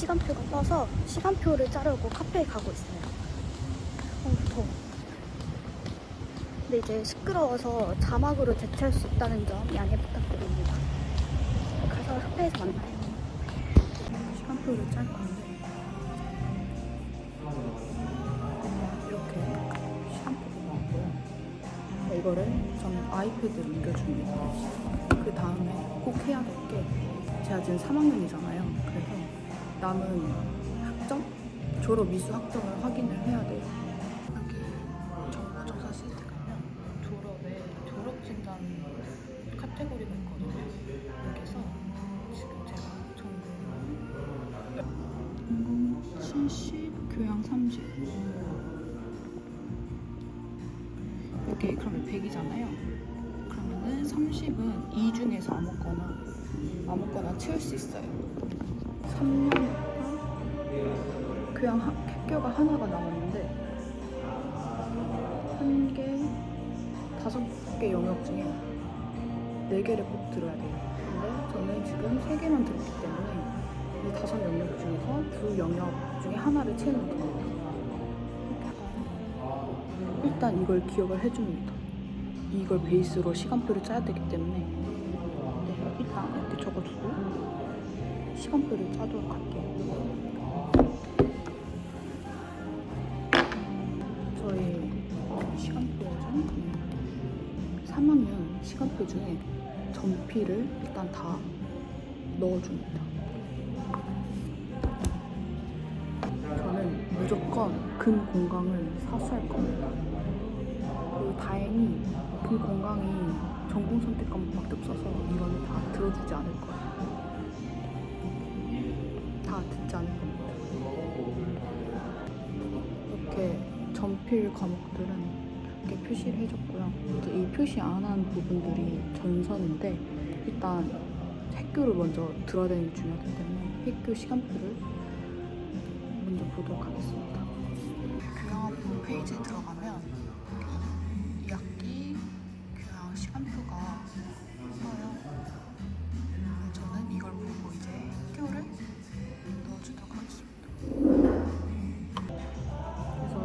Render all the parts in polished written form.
시간표가 떠서 시간표를 자르고 카페에 가고 있어요. 더워. 근데 이제 시끄러워서 자막으로 대체할 수 있다는 점 양해 부탁드립니다. 가서 카페에서 만나요. 시간표를 짤 건데 이렇게 시간표가 나왔고요. 이거를 저는 아이패드로 옮겨줍니다. 그 다음에 꼭 해야 될 게, 제가 지금 3학년이잖아요. 그래서 남은 학점? 졸업 미수 학점을 확인을 해야 돼요. 여기 정보조사 시트 가면 졸업에 졸업진단 카테고리가 있거든요. 여기서 지금 제가 전공 70, 교양 30. 이게 그러면 100이잖아요. 그러면은 30은 이 중에서 아무거나 채울 수 있어요. 3년 교양 학교가 하나가 남았는데, 한 개, 5개 영역 중에 4개를 꼭 들어야 돼요. 근데 저는 지금 3개만 들었기 때문에 이 5 영역 중에서 2 영역 중에 하나를 채우는 겁니다. 일단 이걸 기억을 해줍니다. 이걸 베이스로 시간표를 짜야 되기 때문에 일단 이렇게 적어두고 시간표를 짜도록 할게요. 저희 시간표 중 3학년 시간표 중에 전피를 일단 다 넣어줍니다. 저는 무조건 금공강을 사수할 겁니다. 그리고 다행히 금공강이 전공 선택 과목밖에 없어서 이거는 다 들어주지 않을 거예요. 다 듣지 않을 겁니다. 이렇게 전필 과목들은 이렇게 표시를 해줬고요. 이제 이 표시 안 한 부분들이 전선인데, 일단 학교를 먼저 들어야 되는 게 중요하기 때문에 학교 시간표를 먼저 보도록 하겠습니다. 교양학부 홈페이지에 들어가면 2학기 교양 시간표가 떠요. 저는 이걸 보고 이제 학교를 넣어주도록 하겠습니다. 그래서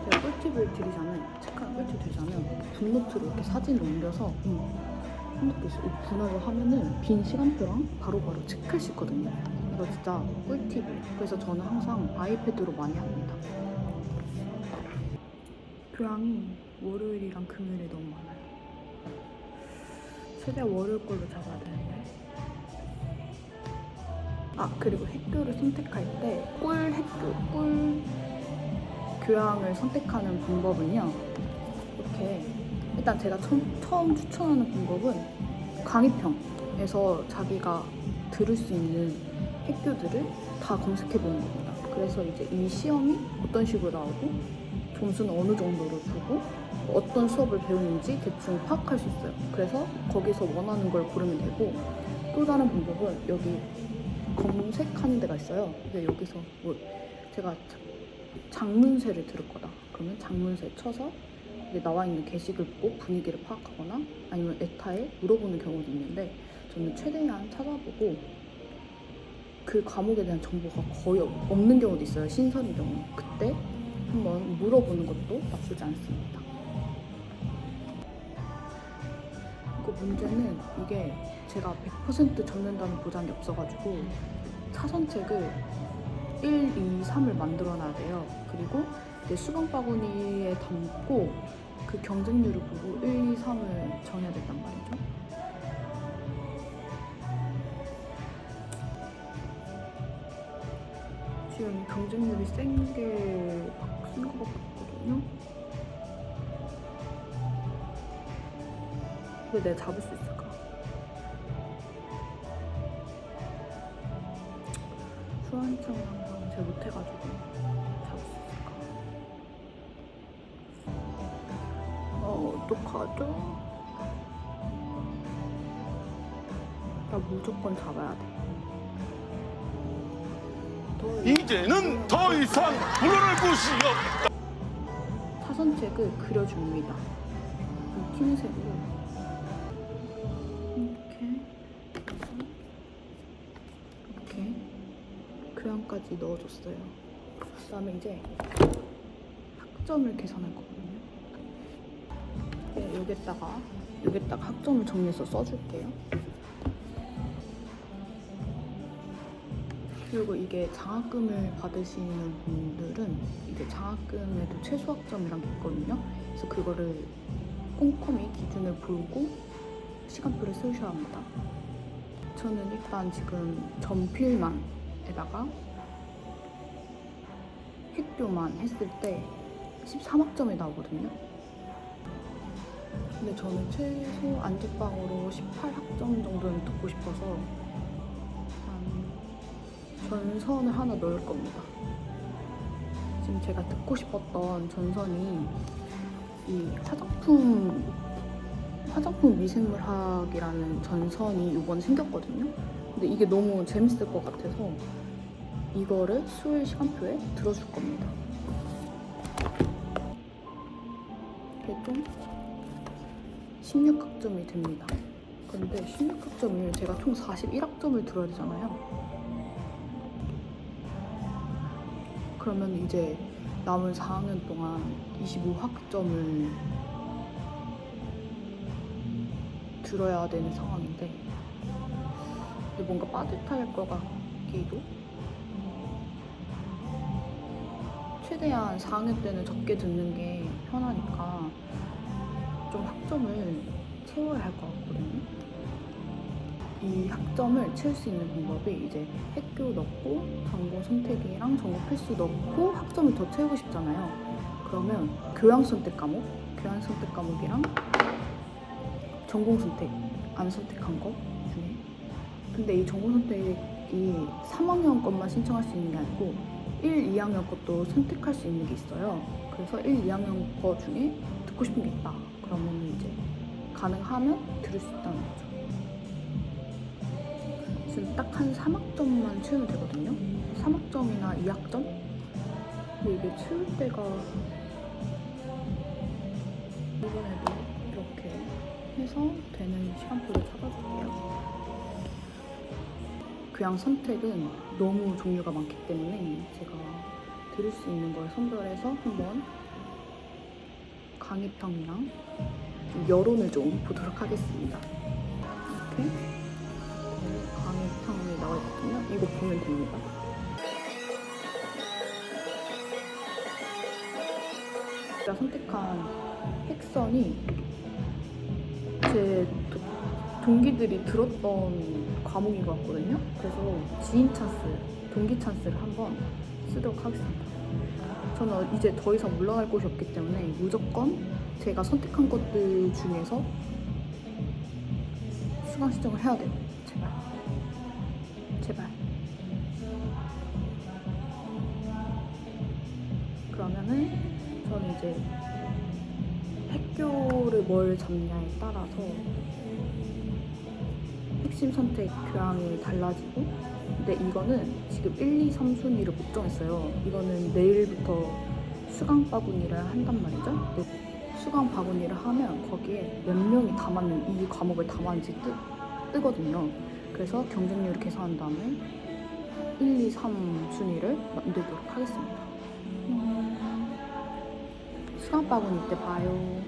제가 꿀팁을 드리자면, 체크한 꿀팁 드리자면, 붓노트로 이렇게 사진을 옮겨서 분할을 하면은 빈 시간표랑 바로바로 체크할 수 있거든요. 이거 진짜 꿀팁이에요. 그래서 저는 항상 아이패드로 많이 합니다. 교양이 월요일이랑 금요일에 너무 많아요. 최대한 월요일 걸로 잡아야 되는데. 그리고 학교를 선택할 때 꿀 교양을 선택하는 방법은요, 이렇게 일단 제가 처음 추천하는 방법은 강의평에서 자기가 들을 수 있는 학교들을 다 검색해보는 겁니다. 그래서 이제 이 시험이 어떤 식으로 나오고 점수는 어느 정도로 주고 어떤 수업을 배우는지 대충 파악할 수 있어요. 그래서 거기서 원하는 걸 고르면 되고, 또 다른 방법은 여기 검색하는 데가 있어요. 근데 여기서 제가 장문세를 들을 거다 그러면 장문세 쳐서 나와 있는 게시글 보고 분위기를 파악하거나 아니면 에타에 물어보는 경우도 있는데, 저는 최대한 찾아보고 그 과목에 대한 정보가 거의 없는 경우도 있어요. 신설인 경우. 그때 한번 물어보는 것도 나쁘지 않습니다. 그 문제는 이게 제가 100% 접는다는 보장이 없어가지고 차선책을 1, 2, 3을 만들어 놔야 돼요. 그리고 이제 수강 바구니에 담고 그 경쟁률을 보고 1, 2, 3을 정해야 된단 말이죠. 지금 경쟁률이 센 것 같거든요. 근데 내가 잡을 수 있을까? 수완이창을 항상 잘 못해가지고 잡을 수 있을까? 어떡하죠? 나 무조건 잡아야 돼. 이제는 더 이상 물러날 곳이 없다. 차선책을 그려줍니다. 흰색으로 이렇게 학점까지 넣어줬어요. 그다음에 이제 학점을 계산할 거거든요. 네, 여기다가 학점을 정리해서 써줄게요. 그리고 이게 장학금을 받으시는 분들은 이제 장학금에도 최소 학점이란 게 있거든요. 그래서 그거를 꼼꼼히 기준을 보고 시간표를 쓰셔야 합니다. 저는 일단 지금 전필만에다가 학교만 했을 때 13학점이 나오거든요. 근데 저는 최소 안전빵으로 18학점 정도는 듣고 싶어서 전선을 하나 넣을 겁니다. 지금 제가 듣고 싶었던 전선이 이 화장품 미생물학이라는 전선이 이번에 생겼거든요. 근데 이게 너무 재밌을 것 같아서 이거를 수요일 시간표에 들어줄 겁니다. 그래도 16학점이 됩니다. 근데 16학점을 제가 총 41학점을 들어야 되잖아요. 그러면 이제 남은 4학년 동안 25학점을 들어야 되는 상황인데 뭔가 빠듯할 것 같기도. 최대한 4학년 때는 적게 듣는 게 편하니까 좀 학점을 채워야 할 것 같거든요. 이 학점을 채울 수 있는 방법이 이제 학교 넣고 전공 선택이랑 전공 필수 넣고 학점을 더 채우고 싶잖아요. 그러면 교양 선택 과목이랑 전공 선택 안 선택한 거 중에, 근데 이 전공 선택이 3학년 것만 신청할 수 있는 게 아니고 1, 2학년 것도 선택할 수 있는 게 있어요. 그래서 1, 2학년 거 중에 듣고 싶은 게 있다. 그러면 이제 가능하면 들을 수 있다는 거죠. 지금 딱 한 3학점만 채우면 되거든요. 3학점이나 2학점? 근데 이게 채울 때가 이번에도 이렇게 해서 되는 시간표를 찾아줄게요. 교양 선택은 너무 종류가 많기 때문에 제가 들을 수 있는 걸 선별해서 한번 강의평이랑 여론을 좀 보도록 하겠습니다. 이렇게 강의평이 나와 있거든요. 이거 보면 됩니다. 제가 선택한 핵선이 제 동기들이 들었던 과목인 것 같거든요. 그래서 지인 찬스, 동기 찬스를 한번 쓰도록 하겠습니다. 저는 이제 더 이상 물러날 곳이 없기 때문에 무조건 제가 선택한 것들 중에서 수강 신청을 해야 돼요. 제발. 그러면은 저는 이제 학교를 뭘 잡냐에 따라서 핵심 선택 교양이 달라지고, 근데 이거는 지금 1, 2, 3순위를 못 정했어요. 이거는 내일부터 수강 바구니를 한단 말이죠. 수강 바구니를 하면 거기에 몇 명이 담았는 이 과목을 담았는지 뜨거든요. 그래서 경쟁률을 계산한 다음에 1, 2, 3순위를 만들도록 하겠습니다. 수강 바구니 때 봐요.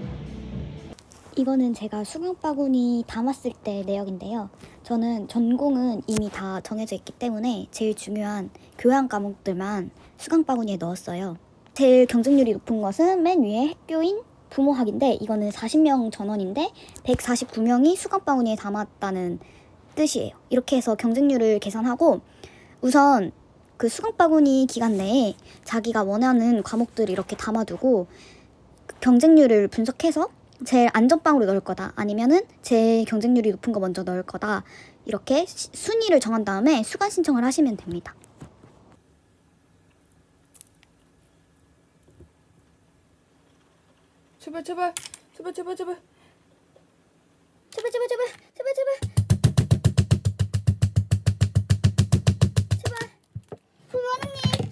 이거는 제가 수강 바구니 담았을 때 내역인데요. 저는 전공은 이미 다 정해져 있기 때문에 제일 중요한 교양 과목들만 수강 바구니에 넣었어요. 제일 경쟁률이 높은 것은 맨 위에 학교인 부모학인데, 이거는 40명 전원인데 149명이 수강 바구니에 담았다는 뜻이에요. 이렇게 해서 경쟁률을 계산하고, 우선 그 수강 바구니 기간 내에 자기가 원하는 과목들을 이렇게 담아두고 경쟁률을 분석해서 제일 안전빵으로 넣을 거다, 아니면은 제일 경쟁률이 높은 거 먼저 넣을 거다, 이렇게 순위를 정한 다음에 수강 신청을 하시면 됩니다. 제발. 제발. 부모님,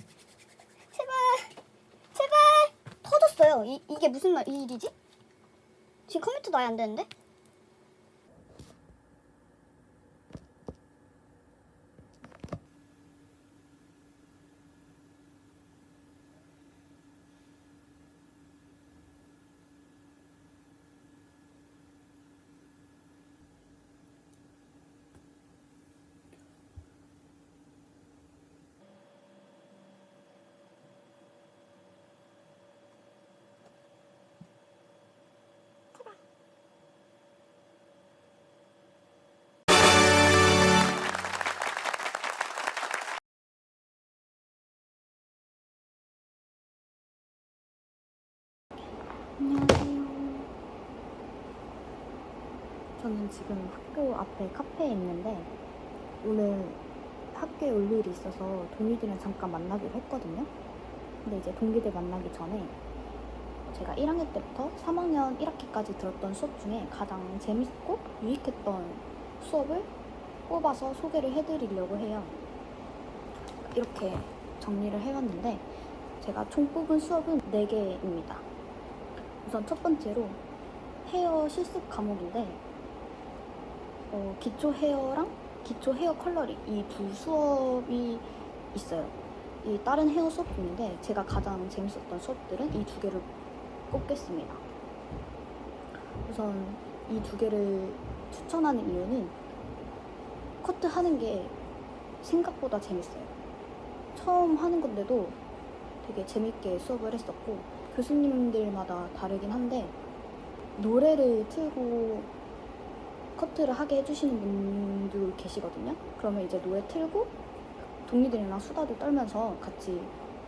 제발 터졌어요. 이게 무슨 일이지? 지금 컴퓨터도 아예 안 되는데? 안녕하세요. 저는 지금 학교 앞에 카페에 있는데 오늘 학교에 올 일이 있어서 동기들이랑 잠깐 만나기로 했거든요. 근데 이제 동기들 만나기 전에 제가 1학년 때부터 3학년 1학기까지 들었던 수업 중에 가장 재밌고 유익했던 수업을 뽑아서 소개를 해드리려고 해요. 이렇게 정리를 해왔는데 제가 총 뽑은 수업은 4개입니다. 우선 첫 번째로 헤어 실습 과목인데 기초 헤어랑 기초 헤어 컬러링 이 두 수업이 있어요. 이 다른 헤어 수업도 있는데 제가 가장 재밌었던 수업들은 이 2개를 꼽겠습니다. 우선 이 2개를 추천하는 이유는 커트하는 게 생각보다 재밌어요. 처음 하는 건데도 되게 재밌게 수업을 했었고 교수님들마다 다르긴 한데 노래를 틀고 커트를 하게 해주시는 분도 계시거든요. 그러면 이제 노래 틀고 동료들이랑 수다도 떨면서 같이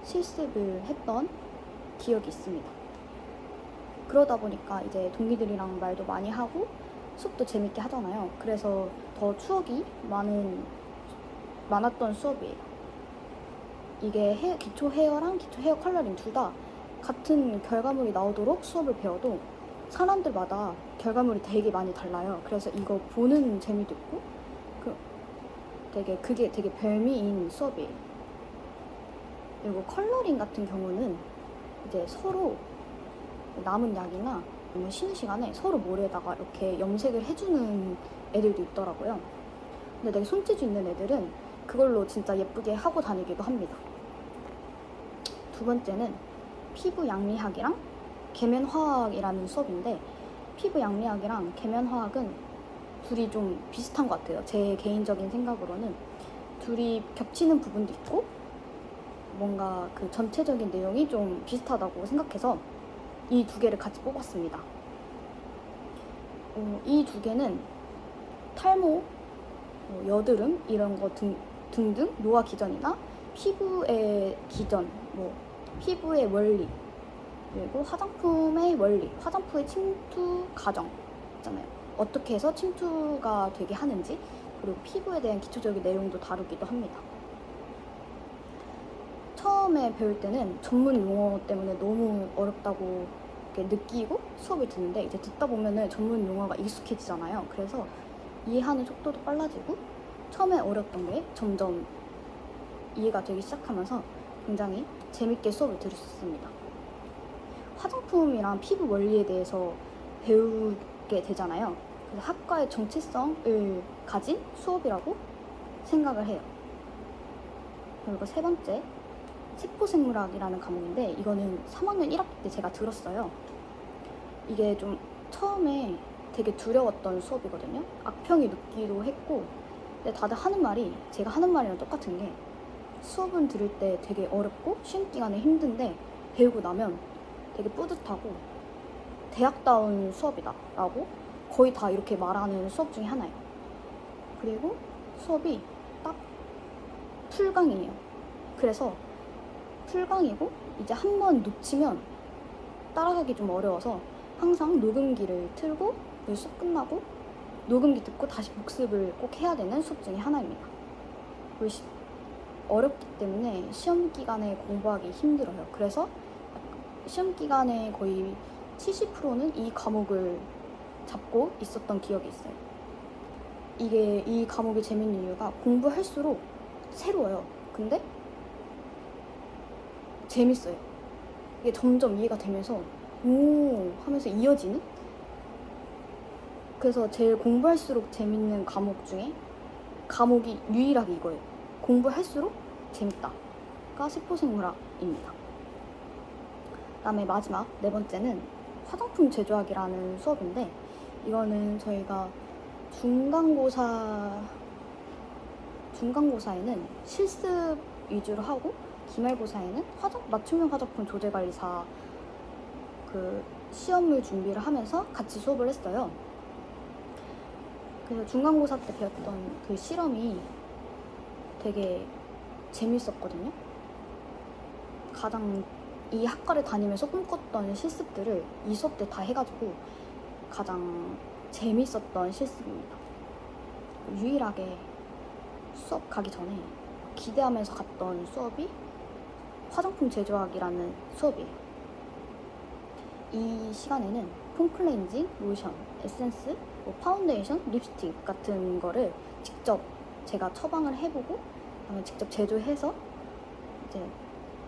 실습을 했던 기억이 있습니다. 그러다 보니까 이제 동기들이랑 말도 많이 하고 수업도 재밌게 하잖아요. 그래서 더 추억이 많았던 수업이에요. 이게 기초 헤어랑 기초 헤어 컬러링 둘 다 같은 결과물이 나오도록 수업을 배워도 사람들마다 결과물이 되게 많이 달라요. 그래서 이거 보는 재미도 있고 그게 되게 별미인 수업이에요. 그리고 컬러링 같은 경우는 이제 서로 남은 약이나 아니면 쉬는 시간에 서로 모래에다가 이렇게 염색을 해주는 애들도 있더라고요. 근데 되게 손재주 있는 애들은 그걸로 진짜 예쁘게 하고 다니기도 합니다. 두 번째는 피부 양리학이랑 계면화학이라는 수업인데 피부 양리학이랑 계면화학은 둘이 좀 비슷한 것 같아요. 제 개인적인 생각으로는 둘이 겹치는 부분도 있고 뭔가 그 전체적인 내용이 좀 비슷하다고 생각해서 이 2개를 같이 뽑았습니다. 이 2개는 탈모, 여드름 이런 거 등등 노화 기전이나 피부의 기전, 피부의 원리 그리고 화장품의 원리, 화장품의 침투 과정 있잖아요. 어떻게 해서 침투가 되게 하는지 그리고 피부에 대한 기초적인 내용도 다루기도 합니다. 처음에 배울 때는 전문 용어 때문에 너무 어렵다고 이렇게 느끼고 수업을 듣는데 이제 듣다 보면은 전문 용어가 익숙해지잖아요. 그래서 이해하는 속도도 빨라지고 처음에 어렵던 게 점점 이해가 되기 시작하면서 굉장히 재밌게 수업을 들을 수 있습니다. 화장품이랑 피부 원리에 대해서 배우게 되잖아요. 그래서 학과의 정체성을 가진 수업이라고 생각을 해요. 그리고 세 번째, 세포생물학이라는 과목인데 이거는 3학년 1학기 때 제가 들었어요. 이게 좀 처음에 되게 두려웠던 수업이거든요. 악평이 높기도 했고 근데 다들 하는 말이 제가 하는 말이랑 똑같은 게 수업은 들을 때 되게 어렵고 시험 기간에 힘든데 배우고 나면 되게 뿌듯하고 대학다운 수업이다 라고 거의 다 이렇게 말하는 수업 중에 하나예요. 그리고 수업이 딱 풀강이에요. 그래서 풀강이고 이제 한 번 놓치면 따라가기 좀 어려워서 항상 녹음기를 틀고 수업 끝나고 녹음기 듣고 다시 복습을 꼭 해야 되는 수업 중에 하나입니다. 어렵기 때문에 시험 기간에 공부하기 힘들어요. 그래서 시험 기간에 거의 70%는 이 과목을 잡고 있었던 기억이 있어요. 이 과목이 재밌는 이유가 공부할수록 새로워요. 근데 재밌어요. 이게 점점 이해가 되면서 오 하면서 이어지는? 그래서 제일 공부할수록 재밌는 과목이 유일하게 이거예요. 공부할수록 재밌다가 세포생물학입니다. 그다음에 마지막 4번째는 화장품 제조학이라는 수업인데 이거는 저희가 중간고사에는 실습 위주로 하고 기말고사에는 맞춤형 화장품 조제관리사 그 시험을 준비를 하면서 같이 수업을 했어요. 그래서 중간고사 때 배웠던 그 실험이 되게 재밌었거든요. 가장 이 학과를 다니면서 꿈꿨던 실습들을 이 수업 때 다 해가지고 가장 재밌었던 실습입니다. 유일하게 수업 가기 전에 기대하면서 갔던 수업이 화장품 제조학이라는 수업이에요. 이 시간에는 폼클렌징, 로션, 에센스, 뭐 파운데이션, 립스틱 같은 거를 직접 제가 처방을 해보고 그다음에 직접 제조해서 이제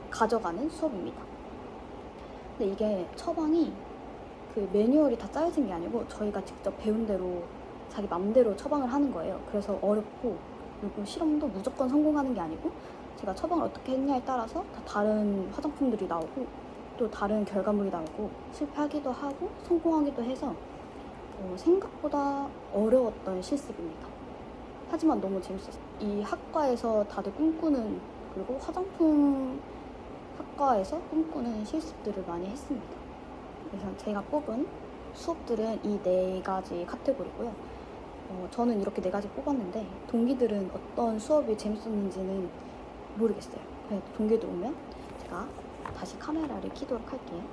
가져가는 수업입니다. 근데 이게 처방이 그 매뉴얼이 다 짜여진 게 아니고 저희가 직접 배운 대로 자기 맘대로 처방을 하는 거예요. 그래서 어렵고 그리고 실험도 무조건 성공하는 게 아니고 제가 처방을 어떻게 했냐에 따라서 다 다른 화장품들이 나오고 또 다른 결과물이 나오고 실패하기도 하고 성공하기도 해서 생각보다 어려웠던 실습입니다. 하지만 너무 재밌었어요. 이 학과에서 다들 꿈꾸는 그리고 화장품 학과에서 꿈꾸는 실습들을 많이 했습니다. 그래서 제가 뽑은 수업들은 이 4가지 카테고리고요. 저는 이렇게 4가지 뽑았는데 동기들은 어떤 수업이 재밌었는지는 모르겠어요. 그냥 동기들 오면 제가 다시 카메라를 켜도록 할게요.